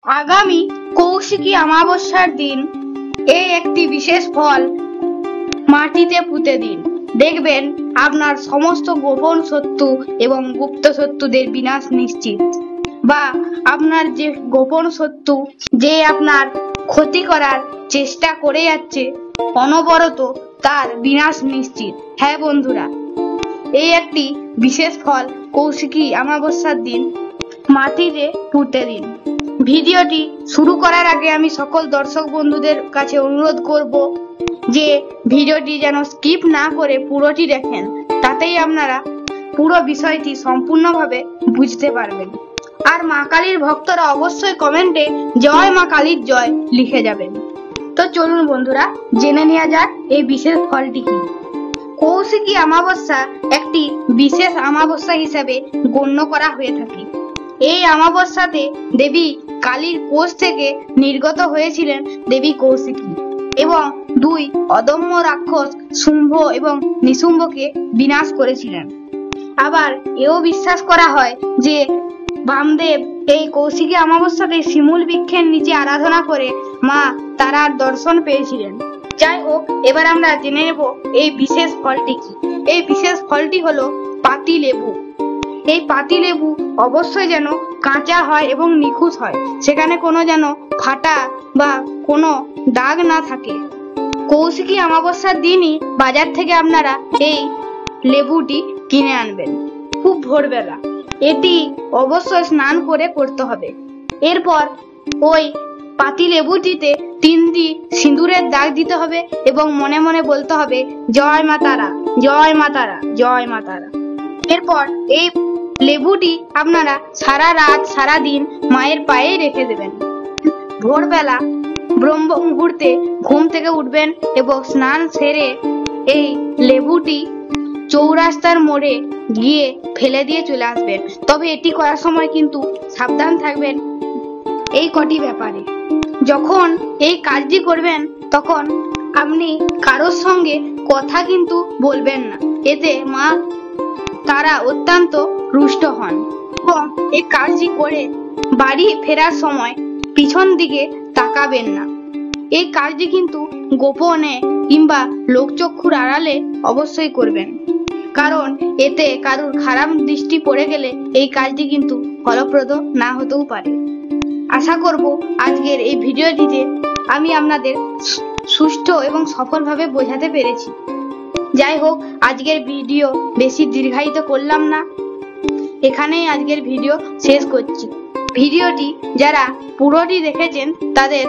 আগামী কৌশিকী অমাবস্যার দিন এই একটি বিশেষ ফল মাটিতে পুঁতে দিন। দেখবেন আপনার সমস্ত গোপন শত্রু এবং গুপ্ত শত্রুদের বিনাশ নিশ্চিত। বা আপনার যে গোপন শত্রু যে আপনার ক্ষতি করার চেষ্টা করে যাচ্ছে অনবরত, তার বিনাশ নিশ্চিত। হ্যাঁ বন্ধুরা, এই একটি বিশেষ ফল কৌশিকী অমাবস্যার দিন মাটিতে পুঁতে দিন। ভিডিওটি শুরু করার আগে আমি সকল দর্শক বন্ধুদের কাছে অনুরোধ করব যে ভিডিওটি যেন স্কিপ না করে পুরোটি দেখেন, তাতেই আপনারা পুরো বিষয়টি সম্পূর্ণভাবে বুঝতে পারবেন। আর মা কালীর ভক্তরা অবশ্যই কমেন্টে জয় মা কালীর জয় লিখে যাবেন। তো চলুন বন্ধুরা, জেনে নেওয়া যাক এই বিশেষ ফলটি কি। কৌশিকী অমাবস্যা একটি বিশেষ অমাবস্যা হিসেবে গণ্য করা হয়ে থাকে। এই অমাবস্যাতে দেবী কালীর কোষ থেকে নির্গত হয়েছিলেন দেবী কৌশিকী এবং দুই অদম্য রাক্ষস শুম্ভ এবং নিশুম্ভকে বিনাশ করেছিলেন। আবার এও বিশ্বাস করা হয় যে বামদেব এই কৌশিকী অমাবস্যাতে শিমুল বৃক্ষের নিচে আরাধনা করে মা তারার দর্শন পেয়েছিলেন। যাই হোক, এবার আমরা জেনে নেব এই বিশেষ ফলটি কি। এই বিশেষ ফলটি হলো পাতি লেবু। এই পাতি লেবু অবশ্যই যেন কাঁচা হয় এবং নিখুঁত হয়, সেখানে কোনো যেন ফাটা বা কোনো দাগ না থাকে। কৌশিকী অমাবস্যার দিনই বাজার থেকে আপনারা এই লেবুটি কিনে আনবেন খুব ভোরবেলা। এটি অবশ্যই স্নান করে করতে হবে। এরপর ওই পাতি লেবুটিতে 3টি সিঁদুরের দাগ দিতে হবে এবং মনে মনে বলতে হবে জয় মা তারা, জয় মা তারা, জয় মা তারা। এরপর এই লেবুটি আপনারা সারা রাত সারা দিন মায়ের পায়ে রেখে দেবেন। ভোরবেলা ব্রহ্ম মুহূর্তে ঘুম থেকে উঠবেন এবং স্নান সেরে এই লেবুটি চৌরাস্তার মোড়ে গিয়ে ফেলে দিয়ে চলে আসবেন। তবে এটি করার সময় কিন্তু সাবধান থাকবেন এই কটি ব্যাপারে। যখন এই কাজটি করবেন তখন আপনি কারোর সঙ্গে কথা কিন্তু বলবেন না, এতে মা তারা অত্যন্ত রুষ্ট হন। এবং এই কাজটি করে বাড়ি ফেরার সময় পিছন দিকে তাকাবেন না। এই কাজটি কিন্তু গোপনে কিংবা লোকচক্ষুর আড়ালে অবশ্যই করবেন, কারণ এতে কারোর খারাপ দৃষ্টি পড়ে গেলে এই কাজটি কিন্তু ফলপ্রদ না হতেও পারে। আশা করব আজকের এই ভিডিওটিতে আমি আপনাদের সুষ্ঠু এবং সফলভাবে বোঝাতে পেরেছি। যাই হোক, আজকের ভিডিও বেশি দীর্ঘায়িত করলাম না, এখানেই আজকের ভিডিও শেষ করছি। ভিডিওটি যারা পুরোটি দেখেছেন তাদের